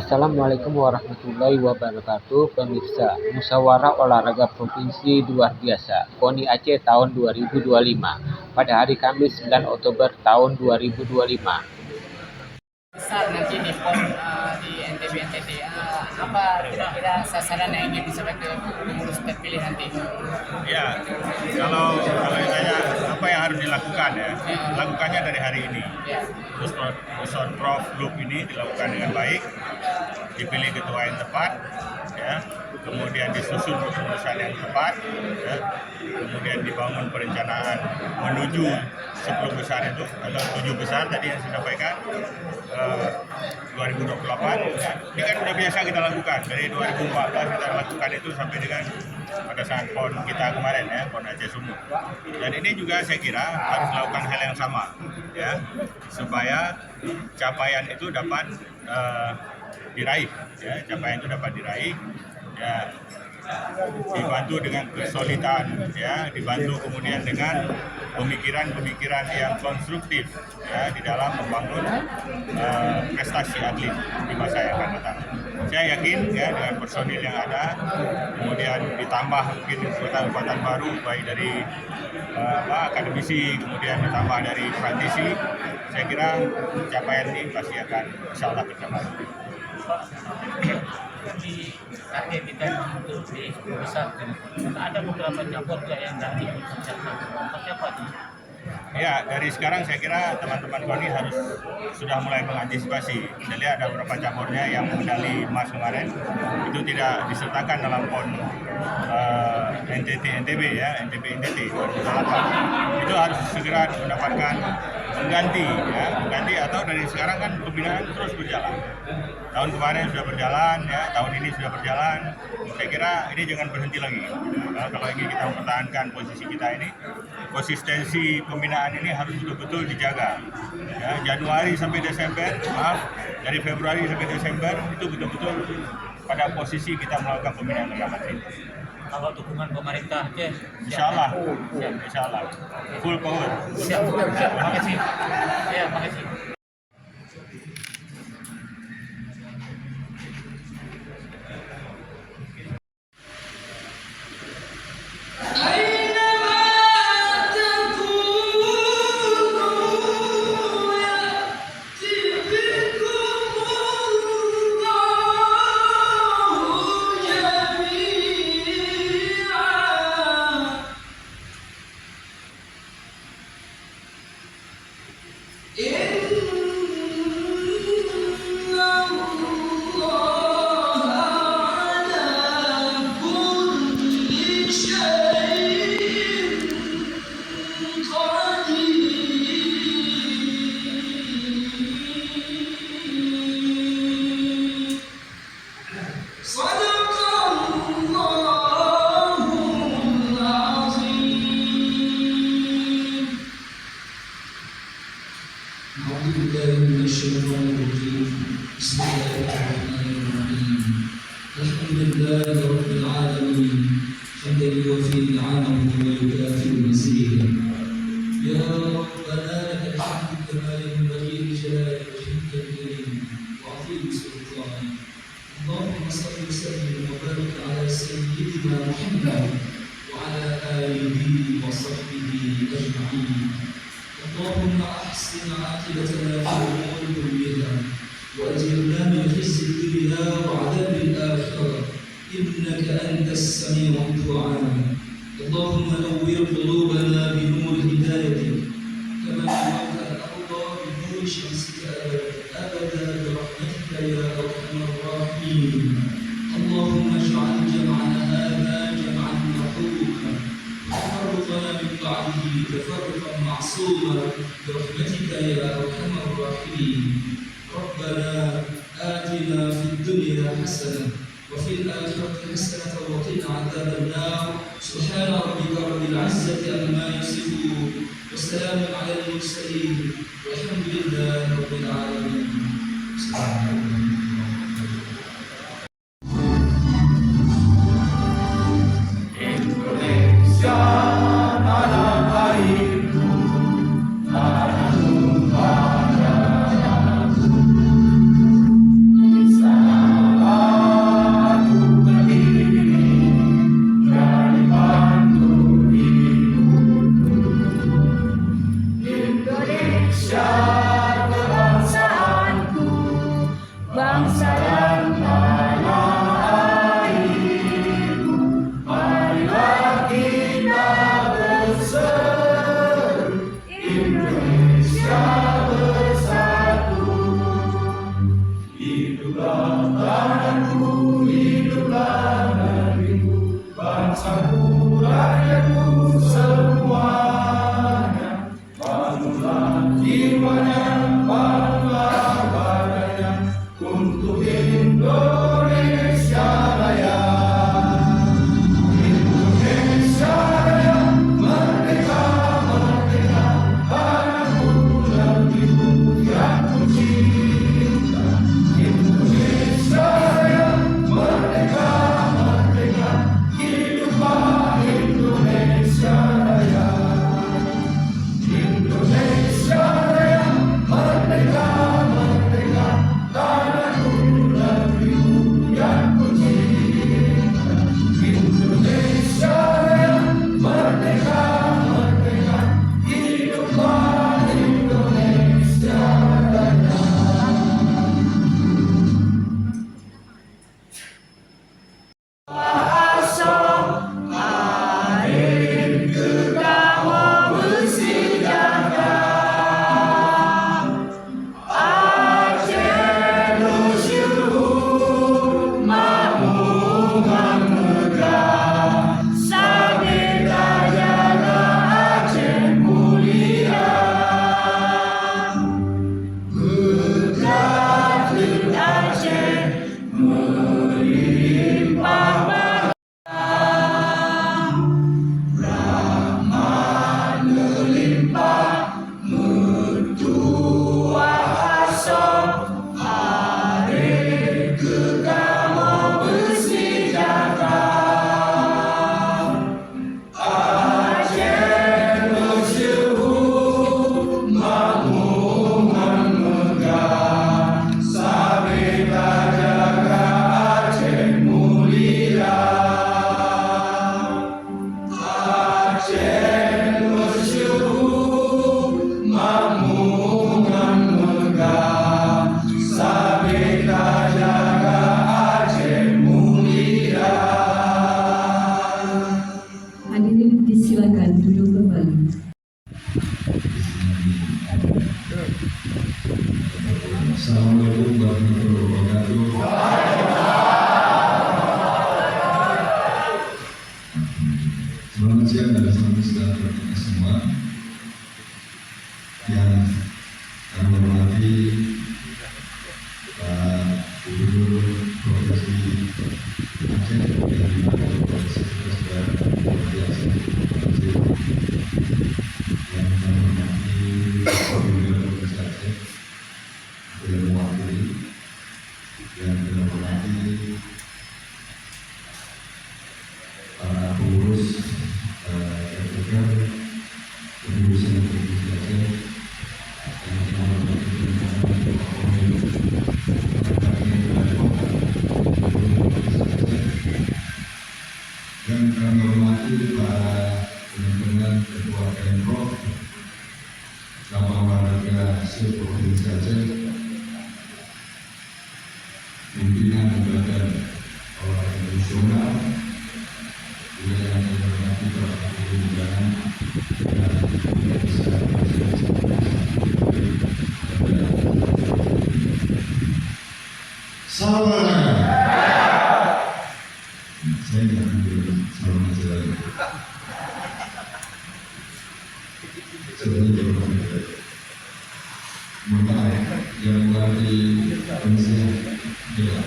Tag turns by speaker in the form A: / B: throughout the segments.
A: Assalamualaikum warahmatullahi wabarakatuh. Pemirsa, Musyawarah Olahraga Provinsi luar biasa KONI Aceh tahun 2025 pada hari Kamis 9 Oktober tahun 2025.
B: Besar nanti di PON di NTB NTT, apa kira-kira sasaran yang ingin disampaikan ke pengurus terpilih nanti?
C: Ya, kalau ditanya apa yang harus dilakukan ya, lakukannya dari hari ini.
B: Ya.
C: Terus Prof Group ini dilakukan dengan baik, dipilih ketua yang tepat, ya, kemudian disusun keputusan yang tepat, ya, kemudian dibangun perencanaan menuju 10 besar itu atau 7 besar tadi yang saya sampaikan 2028. Ya. Ini kan sudah biasa kita lakukan dari 2014 kita lakukan itu sampai dengan pada saat PON kita kemarin ya, PON Aceh Sumut. Dan ini juga saya kira harus melakukan hal yang sama ya, supaya capaian itu dapat diraih ya, capaian itu dapat diraih ya, dibantu dengan kesulitan ya, dibantu kemudian dengan pemikiran-pemikiran yang konstruktif ya di dalam membangun prestasi atlet di masa yang akan datang. Saya yakin ya dengan personil yang ada, kemudian ditambah mungkin kekuatan-kekuatan baru baik dari akademisi, kemudian ditambah dari praktisi, saya kira capaian ini pasti akan insyaallah tercapai.
B: Di target kita untuk di 10 besar, ada beberapa cabur juga yang nanti dikerjakan. Seperti apa itu?
C: Ya, dari sekarang saya kira teman-teman KONI harus sudah mulai mengantisipasi. Jadi ada beberapa caburnya yang medali emas kemarin itu tidak disertakan dalam PON NTT NTB ya, NTB NTT 2008. Itu harus segera mendapatkan mengganti atau dari sekarang kan pembinaan terus berjalan. Tahun kemarin sudah berjalan ya, tahun ini sudah berjalan. Saya kira ini jangan berhenti lagi. Nah, kalau ingin kita mempertahankan posisi kita ini, konsistensi pembinaan ini harus betul-betul dijaga. Ya, Januari sampai Desember, dari Februari sampai Desember itu betul-betul pada posisi kita melakukan pembinaan terhadap ini.
B: Kalau dukungan pemerintah Aceh,
C: Insyaallah, insyaallah, full power.
B: Siap. Terima kasih. Ya, terima kasih.
D: أعوذ بالله من الشيطان الرجيم بسم الله الرحمن الرحيم الحمد لله رب العالمين حمدا يوفي نعمه ويكافئ مزيدا يا ربنا لك الحمد كما ينبغي لجلال وجهك الكريم وعظيم سلطانك اللهم صل وسلم وبارك على سيدنا محمد وعلى آله وصحبه أجمعين. اللهم أحسن عاقبتنا في الأمور كلها وأجرنا من خزي الدنيا وعذاب الآخرة إنك أنت السميع الدعاء. اللهم نور قلوبنا بنور هدايتك كما نورت الأرض بنور شمسك أبدا برحمتك يا أرحم الراحمين. اللهم اجعل جمعنا هذا جمعا مرحوما وتفرقنا من بعده تفرقا معصوما برحمتك يا ارحم الراحمين. ربنا آتنا في الدنيا حسنه وفي الاخره حسنه وقنا عذاب النار. سبحان ربك رب العزه عما يصفون وسلام على المرسلين والحمد لله رب العالمين.
E: Sana yang kami hormati Pak Gubernur Provinsi Aceh yang berkapasitas dan luar biasa, yang kami hormati Gubernur Provinsi Aceh yang mewakili, yang kami hormati para pengurus RPK Kepengurusan Provinsi Aceh, yang kami hormati dan kami hormati para teman-teman ketua Pemprov, Cabang Olahraga se-Provinsi Aceh, pimpinan badan olahraga nasional, juga yang saya hormati para pelaku undangan dan bisa salam olahraga. Saya nggak ambil salam aja lagi. Sebenarnya berapa? Memang yang buat di Indonesia ya.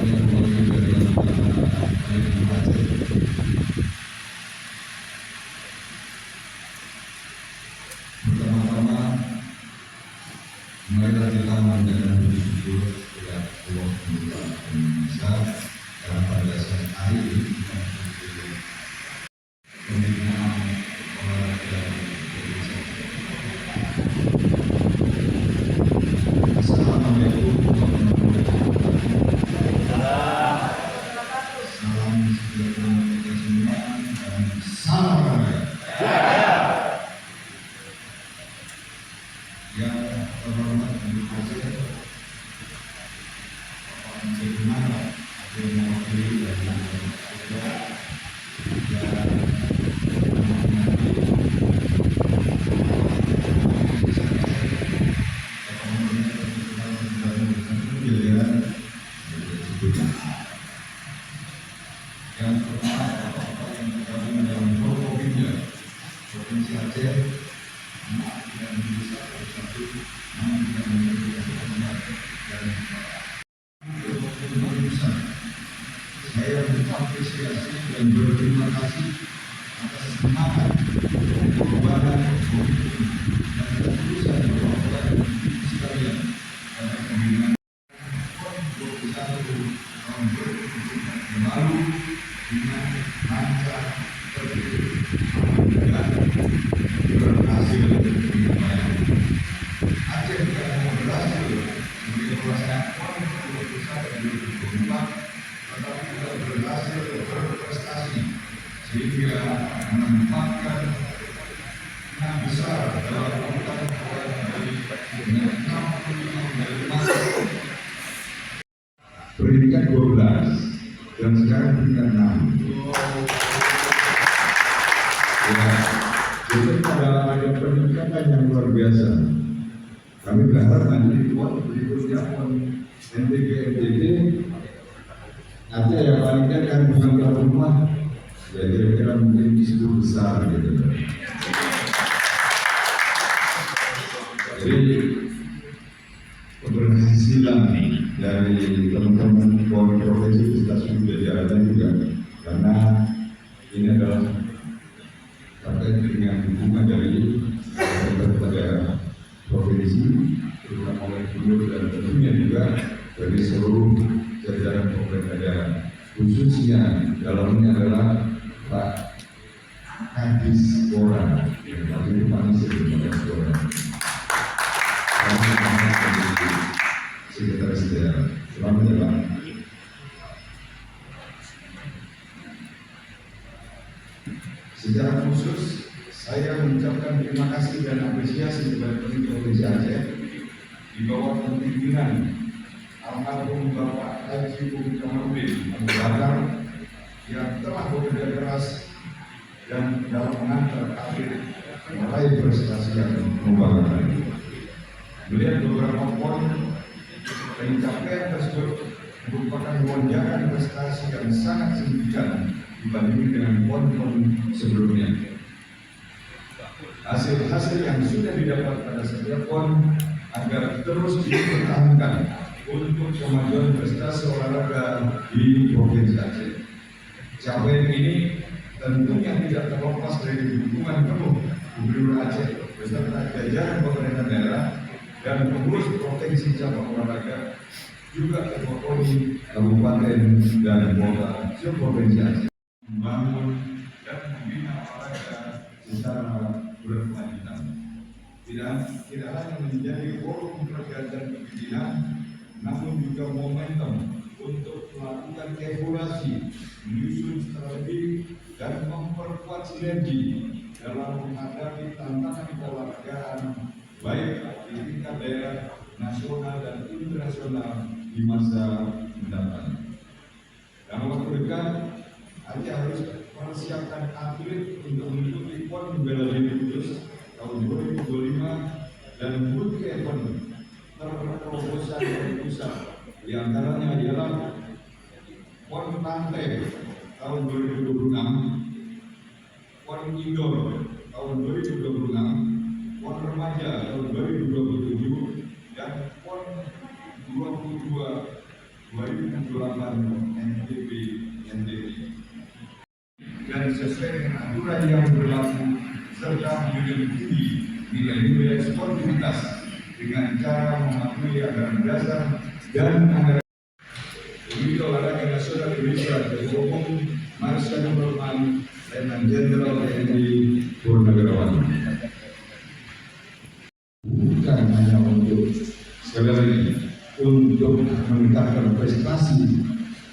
E: Yang buat di Aceh. Pertama-tama, marilah kita menjaga bersyukur kepada Allah Indonesia karena pada saat hari ini kita memiliki pembinaan olahraga Indonesia. Assalamualaikum warahmatullahi wabarakatuh. Salam sejahtera kita semua dan salam olahraga. Yang terhormat Ibu Aceh, Bapak Menteri Kemana, yang mewakili dari Aceh, yang terhormat Bapak yang tergabung dalam Forkopimda Provinsi Aceh, dan bisa bersatu dan saya mengapresiasi dan berterima kasih atas semangat perubahan dan ketulusan Bapak sekalian pada pembinaan 21 tahun yang lalu dengan lancar tertib dan berhasil dicapai. Aceh bukan hanya berhasil menjadi pelaksanaan PON 21 dan 2024, tetapi juga berhasil berprestasi sehingga menempatkan enam besar dalam urutan dari dengan 65 medali emas, peringkat 12 dan sekarang peringkat 6. Ya, itu adalah ada peningkatan yang luar biasa. Kami berharap nanti PON berikutnya PON NTB NTT nanti yang paling kan bukan tuan rumah, ya kira-kira mungkin di situ besar gitu. Jadi keberhasilan dari teman-teman PON provinsi kita sudah jalan juga, karena ini adalah terkait dengan dukungan dari pemerintah daerah provinsi, terutama oleh gubernur dan tentunya juga dari seluruh jajaran pemerintah daerah. Khususnya dalamnya adalah Pak Kadis Kora, yang tadi itu paling sering Kadis Kora. Kami mengenai sekretaris daerah. Selamat ya Pak. Secara khusus, saya mengucapkan terima kasih dan apresiasi kepada pemerintah Provinsi Aceh di bawah kepemimpinan almarhum Bapak Haji Bung Kamarudin Abu Bakar yang telah bekerja keras dan dalam mengantar atlet meraih prestasi yang membanggakan. Melihat beberapa poin pencapaian tersebut merupakan lonjakan prestasi yang sangat signifikan dibanding dengan pon-pon sebelumnya. Hasil-hasil yang sudah didapat pada setiap pon agar terus dipertahankan untuk kemajuan prestasi olahraga di Provinsi Aceh. Capaian ini tentunya tidak terlepas dari dukungan penuh Gubernur Aceh beserta jajaran pemerintah daerah dan pengurus provinsi cabang olahraga, juga ketua KONI kabupaten dan kota se-Provinsi Aceh, membangun dan membina olahraga secara berkelanjutan. Tidak hanya menjadi forum pergerakan pimpinan, namun juga momentum untuk melakukan evaluasi, menyusun strategi dan memperkuat sinergi dalam menghadapi tantangan keolahragaan baik di tingkat daerah, nasional dan internasional di masa mendatang. Dalam waktu dekat, Aceh harus mempersiapkan atlet untuk mengikuti PON Bela Diri Kudus tahun 2025 dan multi event terobosan dari pusat. Di antaranya ialah PON Pantai tahun 2026, PON Indoor tahun 2026, PON Remaja tahun 2027, dan PON 2028 NTB. Dan sesuai dengan aturan yang berlaku serta menjunjung nilai-nilai sportivitas dengan cara mematuhi anggaran dasar dan anggaran Komite Olahraga Nasional Indonesia Ketua Umum Marsyal Norman Letnan Jenderal TNI Purnawirawan. Bukan hanya untuk sekali lagi untuk meningkatkan prestasi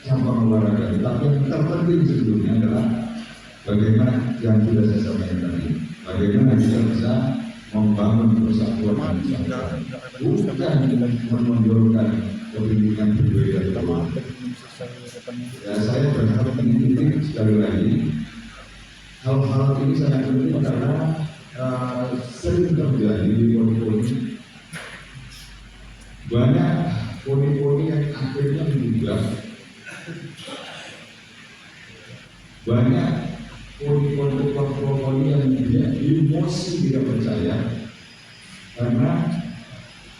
E: cabang olahraga, tetapi yang terpenting sebelumnya adalah bagaimana yang sudah saya sampaikan tadi, bagaimana kita bisa membangun persatuan bangsa, bukan menonjolkan kepentingan berbeda. Ya, saya berharap ini sekali lagi hal-hal ini sangat penting karena sering terjadi di poni-poni. Banyak poni-poni yang akhirnya meninggal. Banyak poni-poni yang dia emosi tidak percaya karena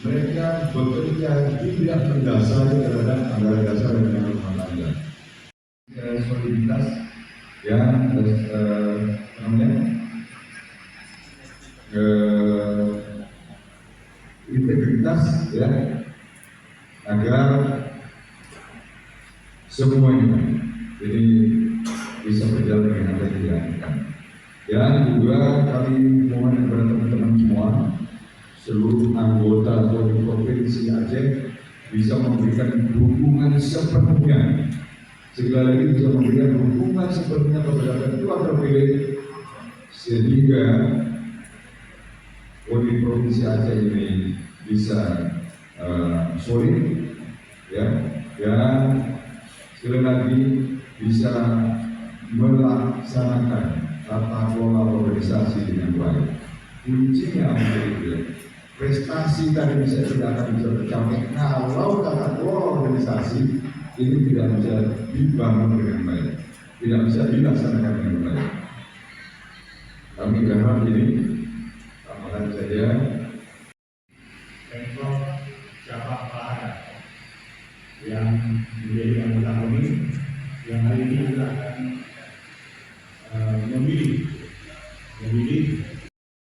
E: mereka bekerja tidak mendasari terhadap anggaran dasar dan anggaran rumah tangga. Soliditas yang integritas ya, agar semuanya ini bisa berjalan dengan apa yang diinginkan. Dan juga kami mohon kepada teman-teman semua, seluruh anggota Provinsi Aceh bisa memberikan dukungan sepenuhnya. Sekali lagi bisa memberikan dukungan sepenuhnya kepada ketua terpilih sehingga Provinsi Aceh ini bisa solid ya, dan sekali lagi bisa melaksanakan tata kelola organisasi dengan baik. Kuncinya menjadi prestasi tadi tidak akan bisa tercapai kalau tata kelola organisasi ini tidak bisa dibangun dengan baik, tidak bisa dilaksanakan dengan baik. Kami berharap ini tambahan saja.
F: Pemprov cabang olahraga yang menjadi anggota KONI yang hari ini juga akan memilih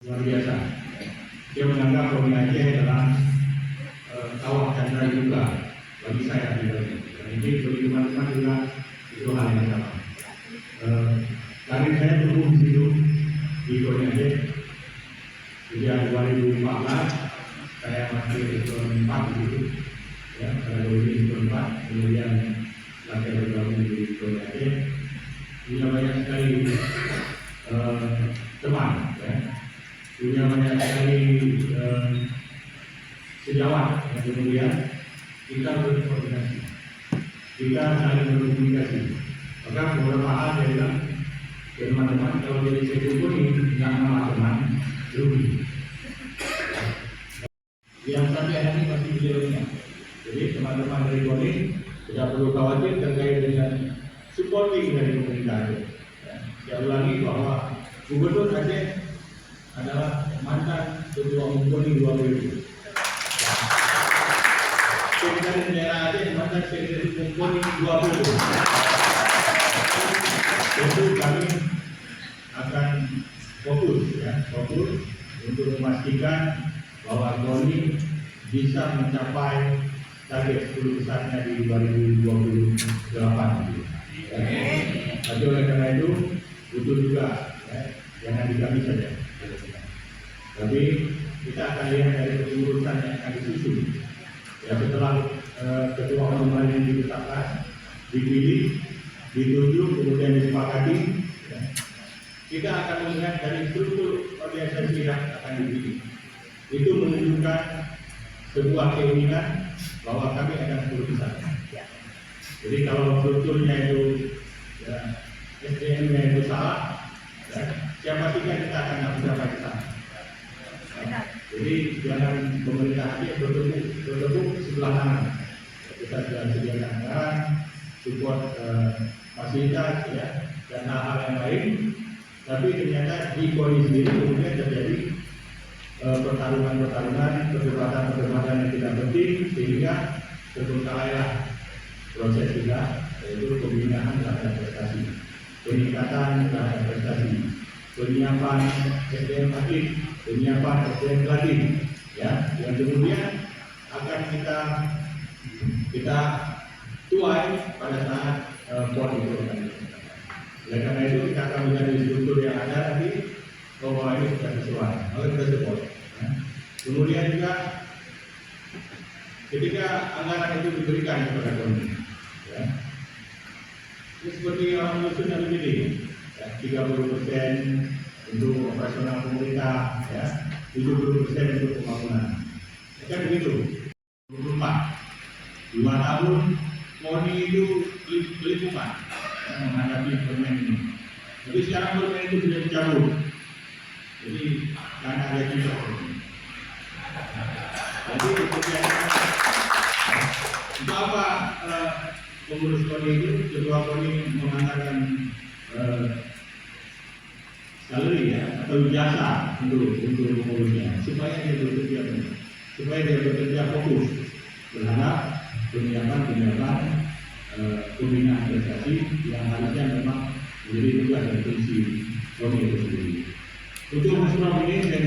F: luar biasa. Dia menganggap KONI Aceh adalah kawah candra juga bagi saya pribadi. Dan ini bagi teman-teman juga itu hal yang sama. Karir saya tumbuh di situ di KONI Aceh. Sejak 2014 saya masih tahun 4 gitu, ya, pada 2004, kemudian saya bergabung di KONI Aceh. Punya banyak sekali teman, ya, punya banyak sekali sejawat, yang kemudian kita berkoordinasi, kita saling berkomunikasi. Maka beberapa hal saya bilang, teman-teman kalau jadi sektor ini nggak nama teman, rugi. Yang kami hari ini masih beliaunya. Jadi teman-teman dari KONI tidak perlu khawatir terkait dengan supporting dari pemerintah. saya ulangi bahwa Gubernur Aceh adalah mantan Ketua Umum KONI 2 periode. Sekretaris Daerah Aceh mantan Sekretaris Umum KONI 2 periode. Tentu kami akan fokus untuk memastikan bahwa KONI bisa mencapai target 10 besarnya di 2028. Tapi oleh karena itu butuh juga jangan di kami saja. Tapi kita akan lihat dari kepengurusan yang akan disusun. Ya, setelah ketua umum yang ditetapkan, dipilih, ditunjuk, kemudian disepakati, ya, kita akan melihat dari struktur organisasi yang akan dipilih. Itu menunjukkan sebuah keinginan bahwa kami akan 10 besar. Jadi kalau strukturnya itu ya, SDM-nya itu salah, ya, siapa sih kita akan nggak bisa pakai sana. Jadi jangan pemerintah Aceh bertepuk sebelah kanan. Kita sudah sediakan anggaran, support fasilitas, ya, dan hal-hal yang lain. Tapi ternyata di KONI sendiri kemudian terjadi pertarungan-pertarungan, perdebatan-perdebatan yang tidak penting, sehingga terbengkalailah proses kita, yaitu pembinaan terhadap prestasi, peningkatan terhadap prestasi, penyiapan SDM aktif, penyiapan SDM pelatih, ya, yang kemudian akan kita tuai pada saat PON itu akan dilaksanakan. Oleh karena itu kita akan melihat di struktur yang ada nanti bahwa ini sudah sesuai, maka kita support. Ya. Kemudian juga ketika anggaran itu diberikan kepada KONI, ya, ini seperti orang menyusun yang begini, ya, 30% untuk operasional pemerintah, ya, 70% untuk pembangunan. Ya, kan begitu. 24, 2 tahun KONI itu lingkungan yang menghadapi permen ini. Jadi sekarang permen itu sudah dicabut. Jadi karena ada juga. Jadi kemudian apa pengurus KONI itu, ketua KONI menganggarkan salary, ya, atau jasa untuk pengurusnya supaya dia bekerja fokus terhadap penyiapan pembinaan prestasi yang harusnya memang menjadi tugas dan fungsi KONI itu sendiri. Untuk masalah ini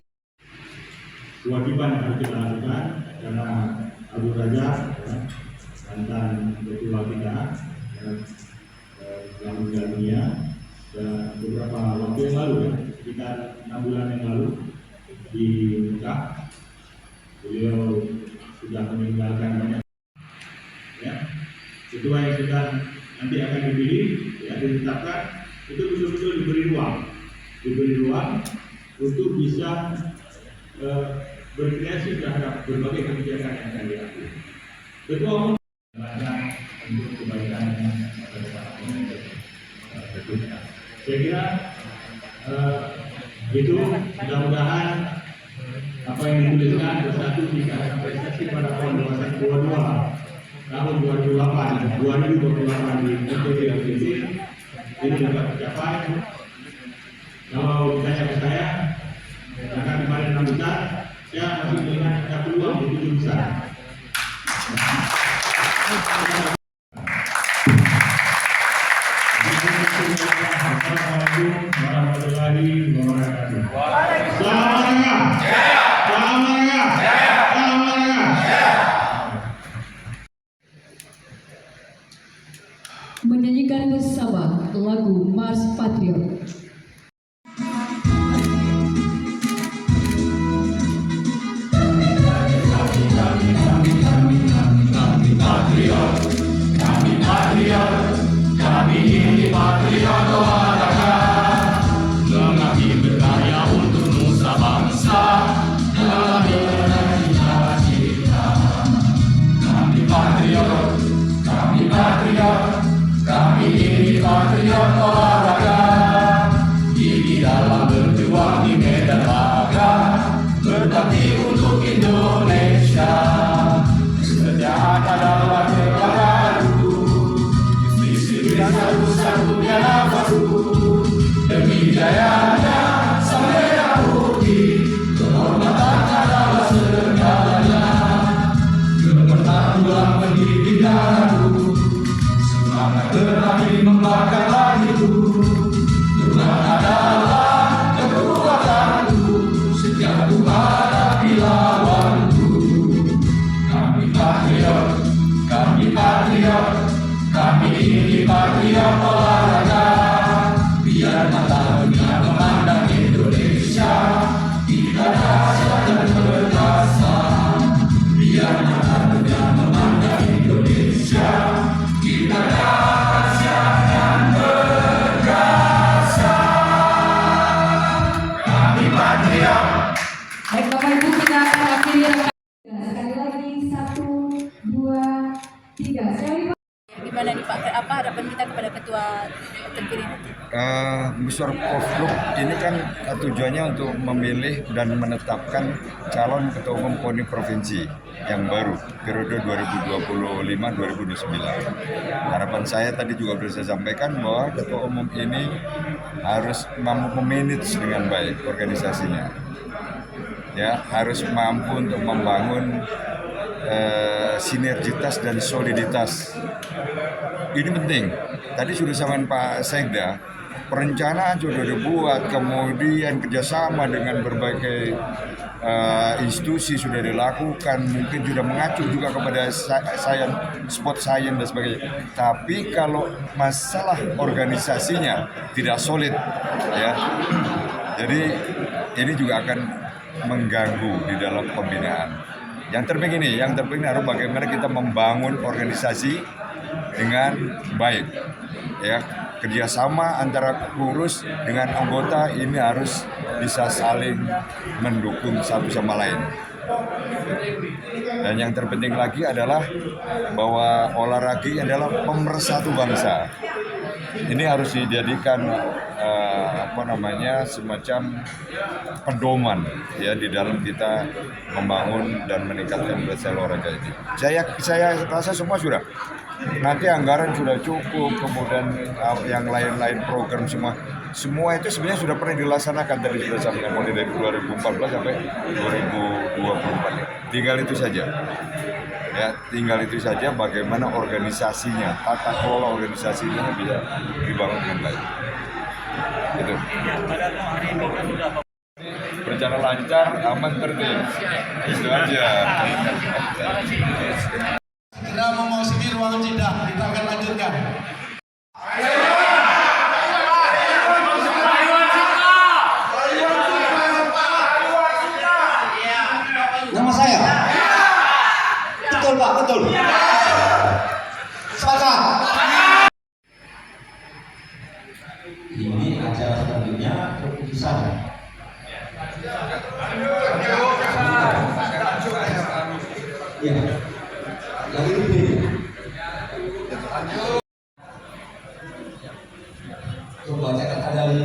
F: kewajiban yang harus kita lakukan karena Abu Raja, ya, mantan ketua kita, telah meninggal dunia beberapa waktu yang lalu, ya, sekitar 6 bulan yang lalu di Mekah. Beliau sudah meninggalkan banyak, ya, ketua yang sudah nanti akan dipilih, ya, ditetapkan, itu betul-betul diberi ruang untuk bisa berkreasi terhadap berbagai kebijakan yang akan diambil. Ketua umum untuk kebaikan masa depan berikutnya. Saya kira itu mudah-mudahan apa yang dituliskan bersatu tingkatkan prestasi pada tahun 2022 tahun 2028 di NTB ini dapat tercapai. Kalau ditanya ke saya, karena kemarin 6 besar, saya masih melihat ada peluang di 7 besar. Assalamualaikum warahmatullahi wabarakatuh.
G: Menyanyikan bersama lagu Mars Patriot.
H: Kami ini patriot olahraga, lengah berkarya untuk
E: Musyawaratul ini kan tujuannya untuk memilih dan menetapkan calon ketua umum KONI provinsi yang baru periode 2025-2029. Harapan saya tadi juga sudah saya sampaikan bahwa ketua umum ini harus mampu memanage dengan baik organisasinya, ya, harus mampu untuk membangun sinergitas dan soliditas. Ini penting. Tadi sudah sama Pak Sekda, perencanaan sudah dibuat, kemudian kerjasama dengan berbagai institusi sudah dilakukan, mungkin sudah mengacu juga kepada sport science dan sebagainya. Tapi kalau masalah organisasinya tidak solid, ya, jadi ini juga akan mengganggu di dalam pembinaan. Yang terpenting adalah bagaimana kita membangun organisasi dengan baik, ya, kerjasama antara pengurus dengan anggota ini harus bisa saling mendukung satu sama lain. Dan yang terpenting lagi adalah bahwa olahraga adalah pemersatu bangsa. Ini harus dijadikan semacam pedoman, ya, di dalam kita membangun dan meningkatkan prestasi olahraga ini. Saya rasa semua sudah. Nanti anggaran sudah cukup, kemudian yang lain-lain program semua itu sebenarnya sudah pernah dilaksanakan, tadi sudah sampaikan mulai dari 2014 sampai 2024. Tinggal itu saja bagaimana organisasinya, tata kelola organisasinya bisa dibangun dengan baik. Itu. Berjalan lancar, aman, tertib. Itu aja.
H: Segera memasuki ruangan sidang, kita akan lanjutkan.
I: Nama saya? Betul Pak, betul. Sepakat. Ini acara selanjutnya keputusan. Ya. Lagi ini. Coba catat ada 5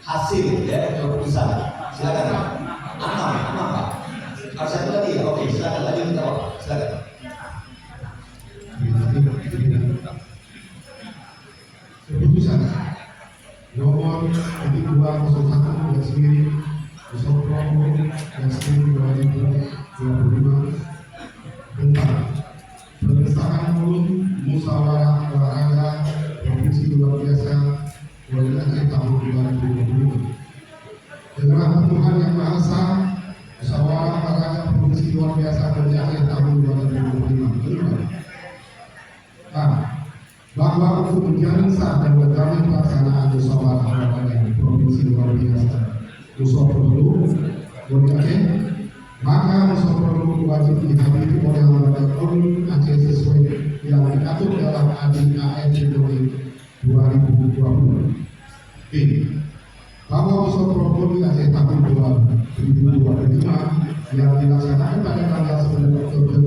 I: hasil ya keputusan. Silakan. Aman Pak. Harus satu lagi ya. Oke, silakan lagi kita Pak. Silakan.
F: Keputusan nomor 3201/2025 tentang pengesahan musyawarah olahraga provinsi luar biasa Wali Aceh tahun 2025 dengan Tuhan Yang Maha Esa, musyawarah olahraga provinsi luar biasa Wali Aceh tahun 2025 bahwa untuk menjamin sah dan berdamai pelaksanaan musyawarah olahraga provinsi luar biasa Musyawaratul Wali Aceh, maka Musyawaratul wajib dihadiri oleh lembaga KONI Aceh sesuai yang diatur dalam ADART 2020. B. Bahwa Musyawaratul Aceh tahun 2025 yang dilaksanakan pada tanggal 9 Oktober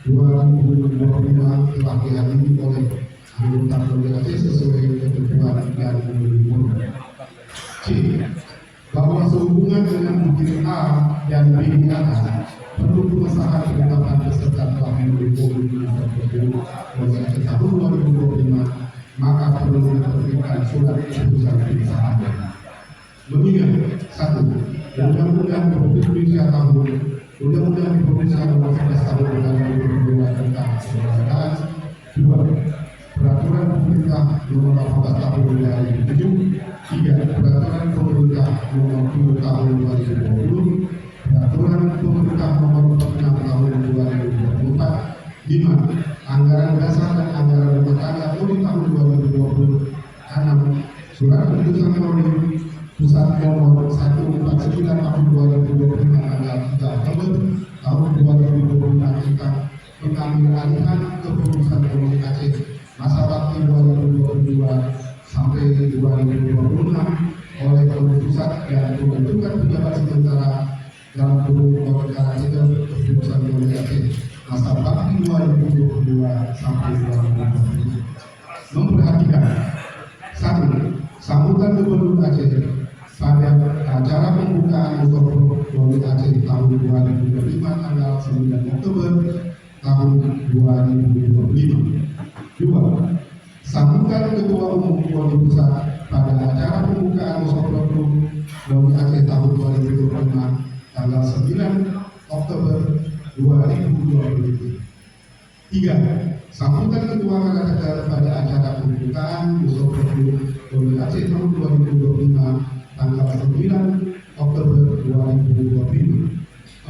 F: 2025 telah dihadiri oleh anggota KONI Aceh sesuai ketentuan yang dimiliki. C. Bahwa sehubungan dengan bukti A dan B di atas perlu pengesahan penetapan peserta telah mendukung Wali Aceh tahun 2025, maka perlu diterbitkan surat keputusan pengesahan. Mengingat 1. Undang-Undang Republik Indonesia Undang-Undang Republik Indonesia Nomor 11 Tahun 2022 tentang olahraga. 2. Peraturan Pemerintah Nomor 18 Tahun 2007. 3. Peraturan Pemerintah Nomor 10 Tahun 2020. Peraturan Pemerintah Nomor 46 Tahun 2024. 5. Anggaran dasar dan anggaran rumah tangga PONI tahun 2020. 6. Surat keputusan PONI Pusat Nomor 149 Tahun 2025 tanggal 3 Oktober tahun 2025 tentang pengambil-alihan kepengurusan PONI Aceh masa bakti 2022 sampai 2026 oleh PONI Pusat dan pembentukan pejabat sementara dalam kurun perkara kepengurusan PONI Aceh masa bakti 2022 sampai 2027. Memperhatikan 1. Sambutan Gubernur
J: Aceh pada acara pembukaan Musopro Poli Aceh tahun 2025 tanggal 9 Oktober tahun 2025. 2. Sambutan Ketua Umum Poli Pusat pada acara pembukaan Musopro Poli Aceh tahun 2025 tanggal 9 Oktober 2023. 3. Sambutan Ketua Kadateker pada acara pembukaan Musopro Poli Aceh tahun 2025 tanggal 9 Oktober 2025.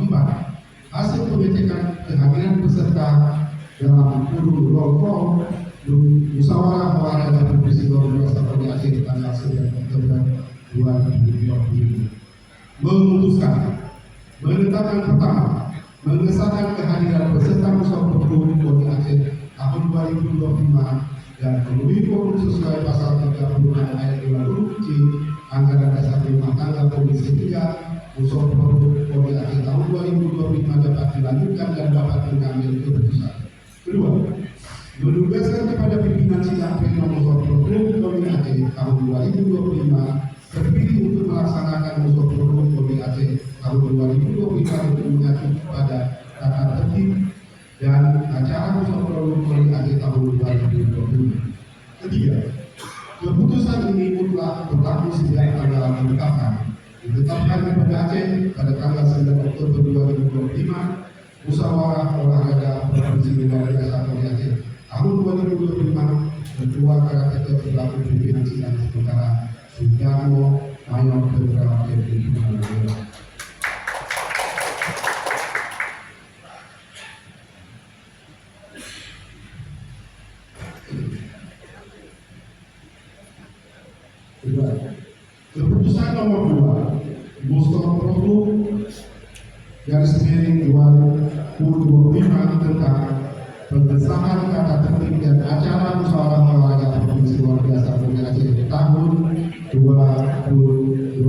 J: 4. Hasil pengecekan kehadiran peserta dalam kurun roll call musyawarah olahraga provinsi luar biasa Poli Aceh tanggal 9 Oktober 2025. Memutuskan menetapkan pertama, mengesahkan kehadiran peserta musyawarah Poli Aceh tahun 2025 dan memenuhi quorum sesuai pasal 36 ayat 2 huruf C Anggaran Dasar Rumah Tangga Komisi 3 musyawarah Poli Aceh tahun 2025 dapat dilanjutkan dan dapat mengambil keputusan. Kedua, menugaskan kepada pimpinan sidang pleno musyawarah Poli Aceh tahun 2025 terpilih untuk melaksanakan musyawarah Poli Aceh tahun 2025 untuk mengacu pada tata tertib dan acara musyawarah Poli Aceh tahun 2025. Ketiga, keputusan ini mutlak berlaku sejak tanggal ditetapkan kepada Aceh pada tanggal 9 Oktober 2025 musyawarah olahraga provinsi luar biasa Poli Aceh tahun 2025 Ketua Kadateker berlaku pimpinan sidang sementara Sudarmo Mayor Jenderal Kepri Purnawirawan. Keputusan nomor 2 Musyawarah garis miring 2025 tentang pengesahan tata tertib dan acara musyawarah olahraga provinsi luar biasa Poli Aceh tahun 2025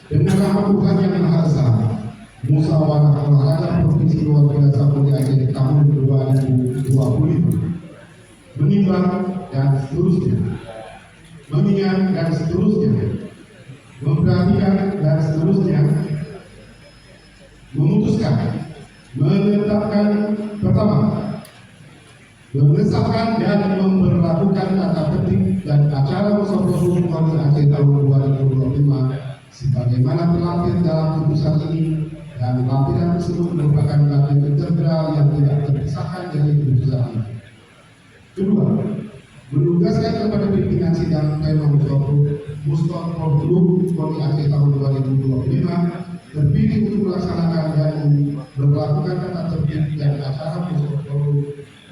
J: dengan nama Tuhan yang Maha Esa. Musyawarah olahraga provinsi luar biasa Poli Aceh tahun 2025 menimbang dan seterusnya, mengingat dan seterusnya, memperhatikan dan seterusnya, memutuskan, menetapkan pertama, mengesahkan dan memperlakukan tata tertib dan acara musyawarah Poli Aceh tahun 2025 sebagaimana terlampir dalam keputusan ini, dan lampiran tersebut merupakan bagian integral yang tidak terpisahkan dari keputusan ini. Kedua, menugaskan kepada pimpinan sidang pleno musyawarah Poli Aceh tahun 2025 terpilih untuk melaksanakan dan memperlakukan tata tertib dan acara musyawarah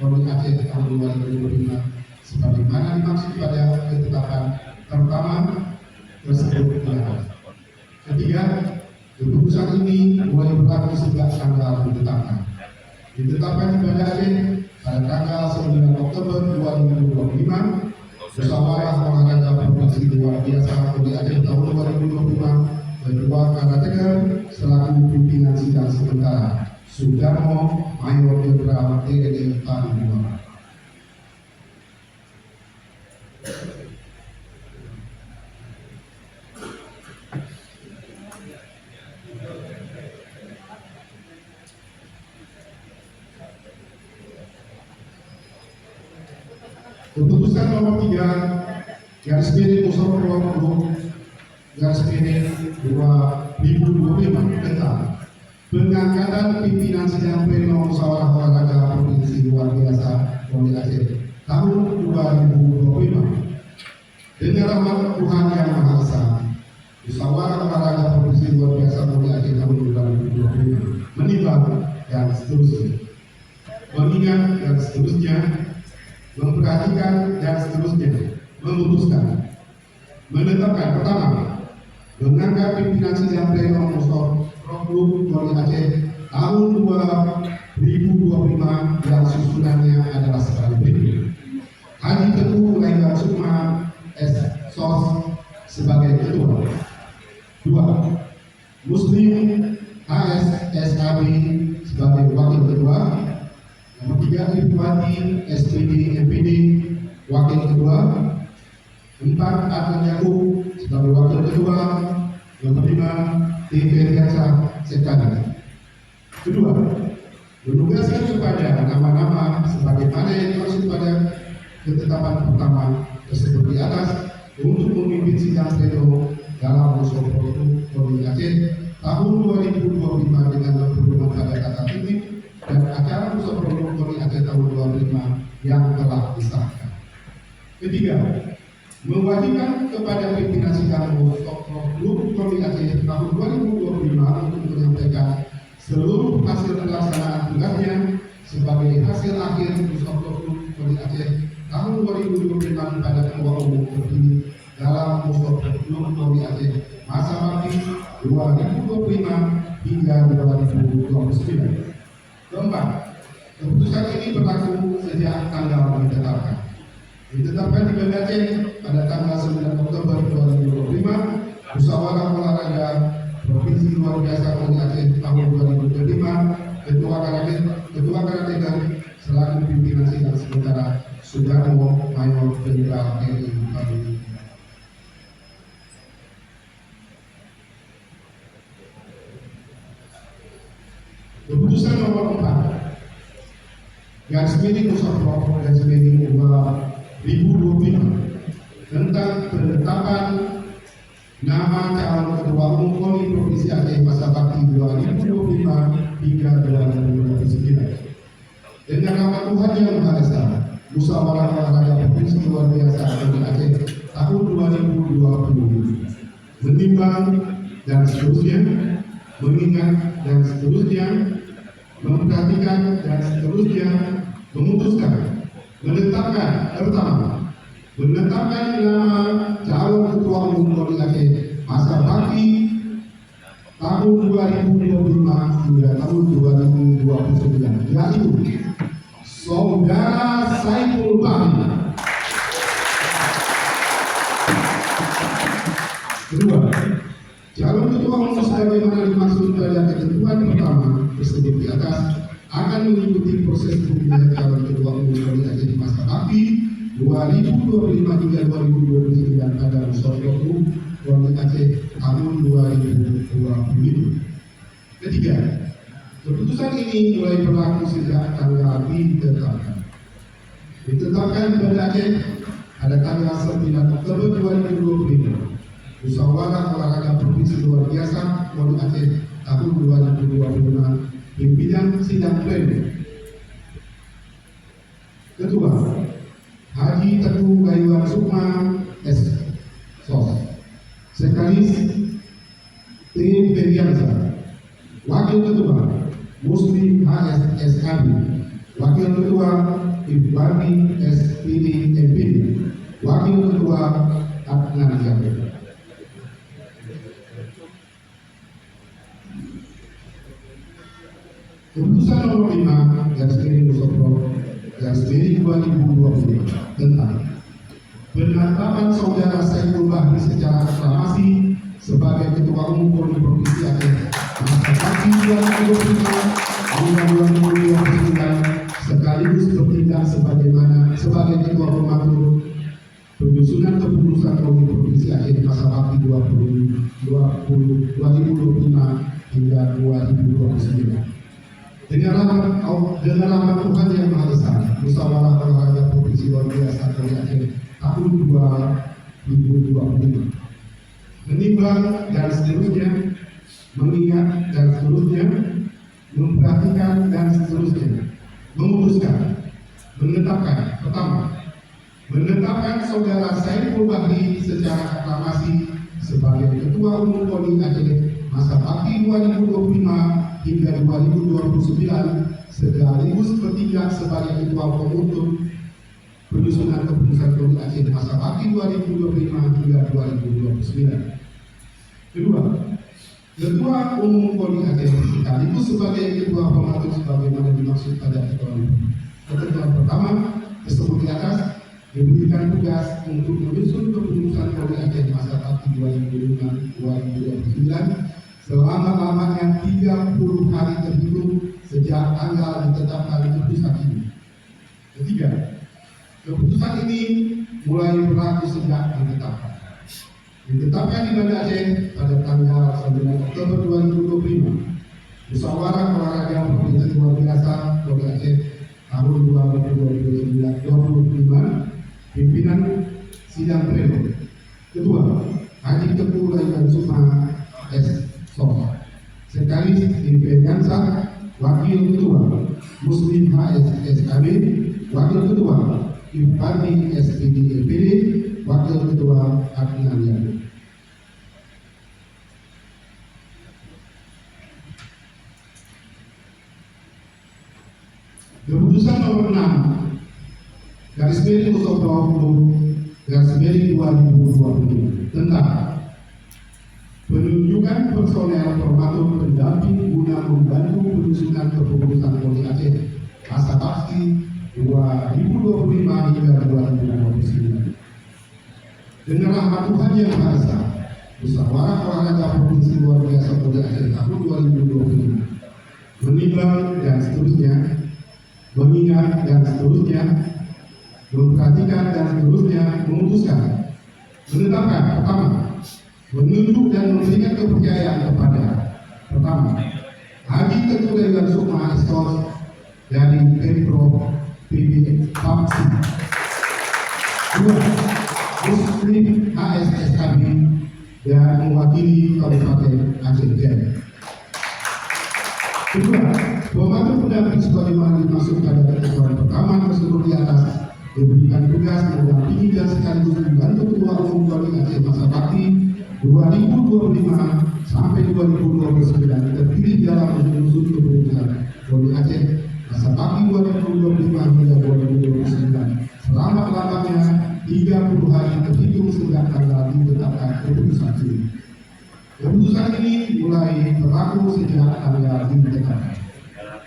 J: Poli Aceh tahun 2025 sebagaimana dimaksud pada ketetapan pertama tersebut. Ketiga, keputusan ini mulai berlaku sejak tanggal ditetapkan. Ditetapkan kepada Aceh pada tanggal 9 Oktober 2025, musyawarah olahraga provinsi luar biasa Poli Aceh tahun 2025 Ketua Kadateker selaku pimpinan sidang sementara Sudarmo Mayor Jenderal TNI Purnawirawan. Keputusan nomor 3 garis miring musyawarah garis miring 2025 tentang pengangkatan pimpinan sidang pleno musyawarah olahraga provinsi luar biasa Poli Aceh tahun 2025 dengan rahmat Tuhan yang Maha Esa. Musyawarah olahraga provinsi luar biasa Poli Aceh tahun 2025 menimbang dan seterusnya, mengingat dan seterusnya, memperhatikan dan seterusnya, memutuskan, menetapkan pertama, mengangkat pimpinan sidang pleno musyawarah Poli Aceh tahun 2025 yang susunannya adalah sebagai berikut: Haji Teguh Laila Sukma S.Sos sebagai ketua. 2. Muslim HS SKB sebagai wakil ketua. Nomor 3, Irfani SPD MPD wakil ketua. 4. Adnan Yakub sebagai Wakil Ketua. Yang kelima, TV Riansa Sekali. Kedua, menugaskan kepada nama-nama sebagaimana yang dimaksud pada ketetapan pertama tersebut di atas untuk memimpin sidang pleno dalam musyawarah Koni Aceh tahun 2025 dengan berpedoman pada tata tertib dan acara musyawarah Koni Aceh tahun 2025 yang telah disahkan. Ketiga, mewajibkan kepada pimpinan sidang musyawarah Koni Aceh tahun 2025 untuk menyampaikan seluruh hasil pelaksanaan tugasnya sebagai hasil akhir musyawarah Koni Aceh tahun 2025 pada Ketua Umum terpilih dalam musyawarah Koni Aceh masa bakti 2025 hingga 2029. Keempat, keputusan ini berlaku sejak tanggal ditetapkan. Ditetapkan di Banda Aceh pada tanggal 9 Oktober 2025, musyawarah olahraga Provinsi Luar Biasa Koni Aceh tahun 2025, Ketua Karateka selaku pimpinan sidang sementara Sudarmo Mayor Jenderal TNI Bupati. Keputusan nomor 4 garis miring musyawarah garis miring 2025 tentang penetapan nama calon Ketua Umum Koni Provinsi Aceh masa bakti 2025 hingga 2029. Dengan nama Tuhan Yang Maha Esa, musyawarah olahraga Provinsi Luar Biasa Koni Aceh tahun 2020 menimbang dan seterusnya, mengingat dan seterusnya, memperhatikan dan seterusnya, memutuskan, menetapkan pertama, menetapkan nama calon Ketua Umum Koni Aceh masa bakti tahun 2025 hingga tahun 2029, yaitu Saudara Saiful Bahri. Kedua, calon Ketua Umum sebagaimana dimaksud pada ketentuan pertama tersebut di atas akan mengikuti proses pemilihan calon Ketua Umum Koni Aceh di masa bakti 2025 hingga 2029 pada musyawarah Koni Aceh tahun 2025. Ketiga, keputusan ini mulai berlaku sejak tanggal ditetapkan. Ditetapkan di Banda Aceh pada tanggal 9 Oktober 2025. Musyawarah olahraga Provinsi Luar Biasa Koni Aceh tahun 2025 pimpinan sidang pleno. Kedua, Haji Teguh Gayuan Sukma S.Sos, Sekretaris Tim Periansa. Wakil Ketua Muslim HSSAB, Wakil Ketua Ibrani SPD MPD, Wakil Ketua Adnan Yakub. Keputusan nomor 5 garis miring musyawarah garis miring 2025 tentang penetapan Saudara Saiful Bahri secara aklamasi sebagai Ketua Umum Koni Provinsi Aceh masa bakti 2025 hingga 2029 sekaligus bertindak sebagai Ketua Pematur penyusunan keputusan Koni Provinsi Aceh masa bakti 2025 hingga 2029. Dengan nama Tuhan Yang Maha Esa, musyawarah olahraga Provinsi Luar Biasa Koni Aceh tahun 2025 menimbang dan seterusnya, mengingat dan seterusnya, memperhatikan dan seterusnya, memutuskan, menetapkan pertama, menetapkan Saudara Saiful Bahri secara aklamasi sebagai Ketua Umum Koni Aceh masa bakti 2025 hingga 2029 sekaligus bertindak sebagai Ketua Pemutus penyusunan keputusan Koni Aceh masa bakti 2025 hingga 2029. Kedua, Ketua Umum Koni Aceh sekaligus sebagai Ketua Pematur sebagaimana dimaksud pada ketentuan pertama tersebut di atas diberikan tugas untuk menyusun keputusan Koni Aceh masa bakti 2025-2029 selama-lamanya 30 hari terhitung sejak tanggal ditetapkan keputusan ini. Ketiga, keputusan ini mulai berlaku sejak ditetapkan Ditetapkan di Banda Aceh pada tanggal 9 Oktober 2025, Musyawarah Olahraga Provinsi Luar Biasa Banda Aceh tahun 2025, pimpinan sidang pleno. Kedua, Haji Teguh Lailan Sukma S.Soh. Sekretaris Inferiansa, Wakil Ketua Muslim HSSKB, Wakil Ketua Infantri SPD LPD, Wakil Ketua Adnan Yadu. Keputusan nomor 6 garis miring 020 garis miring 2020 tentang penunjukan personel formatur pendamping guna membantu penyusunan kepengurusan Poli Aceh masa bakti 2025 hingga 2029. Dengan rahmat Tuhan yang Maha Esa, Musyawarah Olahraga Provinsi Luar Biasa Poli Aceh tahun 2025 menimbang dan seterusnya, mengingat dan seterusnya, memperhatikan dan seterusnya, memutuskan menetapkan pertama, menunjuk dan memberikan kepercayaan kepada pertama, Haji Teguh Lailan Sukma S.Soh dari Pemprov PB Papsi. Dua, Muslim HSSKB dan mewakili Kabupaten Aceh Jaya. Kedua, pembantu pendamping sebagaimana dimaksud pada ketentuan pertama tersebut di atas diberikan tugas mendampingi dan sekaligus membantu Ketua Umum Poli Aceh masa bakti 2025 sampai 2029 terpilih dalam menyusun kepengurusan Poli Aceh masa bakti 2025 hingga 2029 selama-lamanya 30 hari terhitung sejak tanggal ditetapkan keputusan ini. Keputusan ini mulai berlaku sejak tanggal ditetapkan.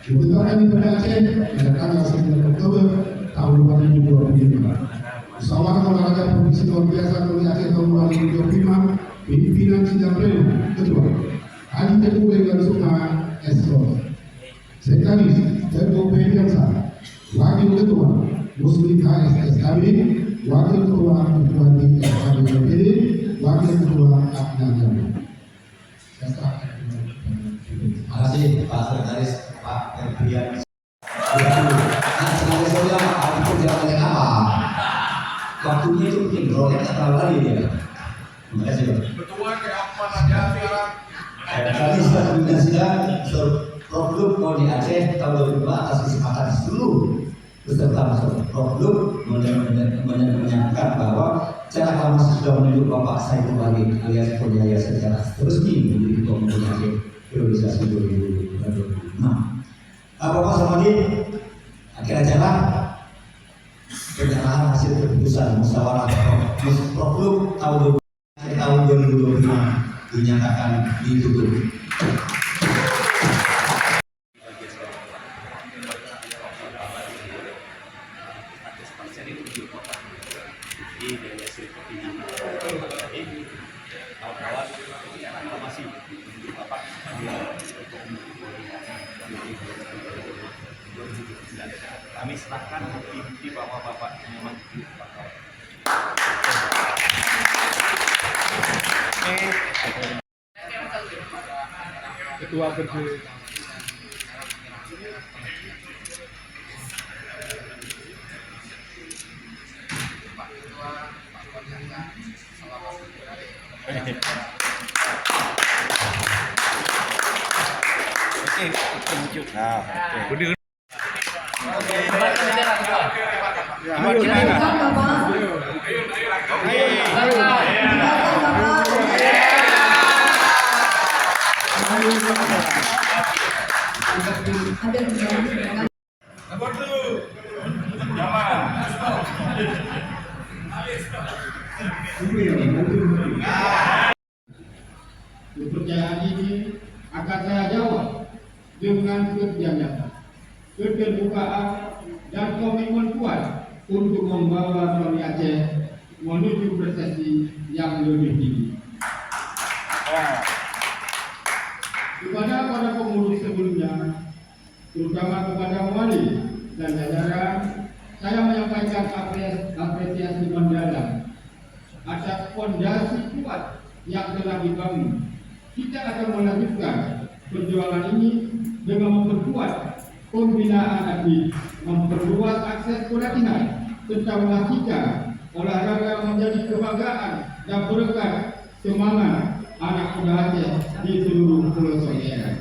J: Ditetapkan di Banda Aceh pada tanggal 9 Oktober tahun 2025. Musyawarah Olahraga Provinsi Luar Biasa Poli Aceh tahun 2025, pimpinan sidang pleno. Kedua, Haji Teguh Lailan Sukma S.Soh. Sekretaris Ketua Inferiansa, Wakil Ketua Muslim HSSKB, Wakil Ketua Infantri SKB LPD, Wakil Ketua Adnan Yadu.
I: Terima kasih Pak Sekretaris Pak Ferdian. Sekretaris saya Pak perjalanan apa? Waktunya itu mungkin roket atau lagi dia. Terima kasih Pak.
H: Ketua apa aja sekarang?
I: Tadi sudah komunikasikan Proklub Poli Aceh tahun 2002 atas kesepakatan seluruh beserta Proklub menyatakan bahwa secara aklamasi sudah menunjuk Bapak Saiful Wahid alias Poli Aceh secara resmi menjadi Ketua Umum Poli Aceh periodisasi 2025. Bapak Samadi, akhir acara penyerahan hasil keputusan musyawarah Proklub tahun 2025 dinyatakan ditutup.
C: Kami serahkan di bawah Bapak memang
F: Ketua berdiri.
C: Oke, tunjuk. Nah, oke.
J: Kepercayaan ini akan saya jawab dengan kerja nyata, keterbukaan dan komitmen kuat untuk membawa Poli Aceh menuju prestasi yang lebih tinggi. Kepada para pengurus sebelumnya, terutama kepada wali dan jajaran, saya menyampaikan apresiasi mendalam atas fondasi kuat yang telah dibangun. Kita akan melanjutkan perjuangan ini dengan memperkuat pembinaan atlet, memperluas akses pelatihan, serta memastikan olahraga menjadi kebanggaan dan berkat semangat anak muda Aceh di seluruh pelosok daerah.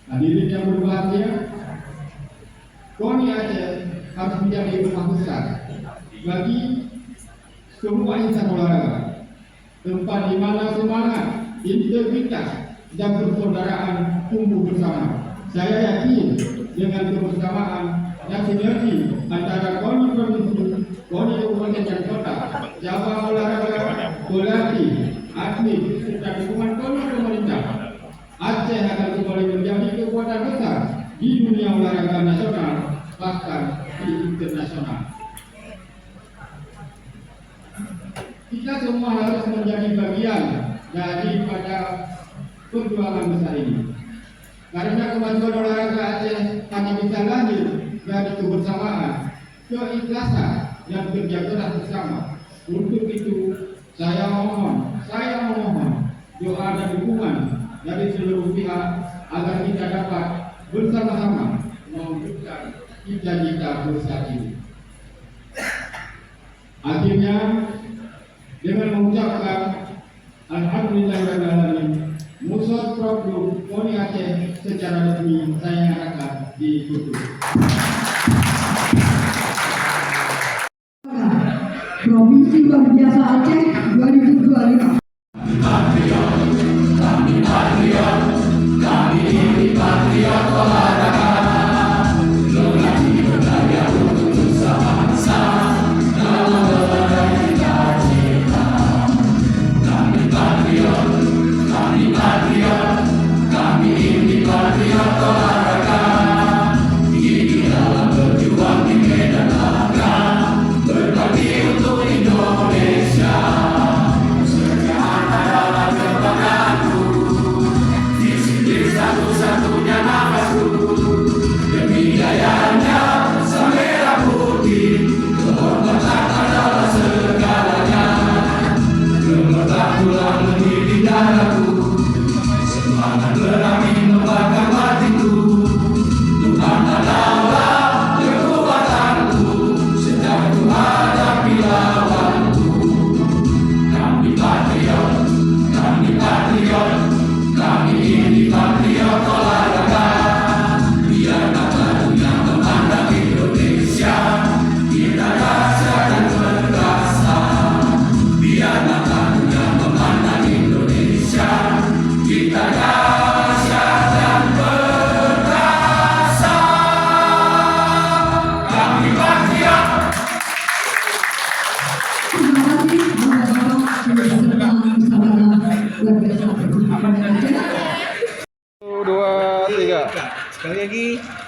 J: Hadirin yang berbahagia, KONI Aceh harus menjadi rumah besar bagi semua insan olahraga, tempat di mana semangat, integritas, dan persaudaraan tumbuh bersama. Saya yakin dengan kebersamaan dan sinergi antara KONI Provinsi, KONI Kabupaten dan Kota, cabang olahraga, pelatih, atlet, serta dukungan KONI pemerintah, Aceh akan kembali menjadi kekuatan besar di dunia olahraga nasional, bahkan di internasional. Kita semua harus menjadi bagian daripada perjuangan besar ini. Karena kemajuan olahraga Aceh hanya bisa lahir dari kebersamaan, keikhlasan, dan kerja keras bersama. Untuk itu, saya memohon doa dan dukungan dari seluruh pihak agar kita dapat bersama-sama mewujudkan cita-cita besar ini. Akhirnya, dengan mengucapkan Alhamdulillahirrahmanirrahim, Musot Program KONI Aceh secara resmi saya nyatakan ditutup.
G: Provinsi Luar Biasa Aceh 2025.
K: Dua, tiga. Sekali lagi.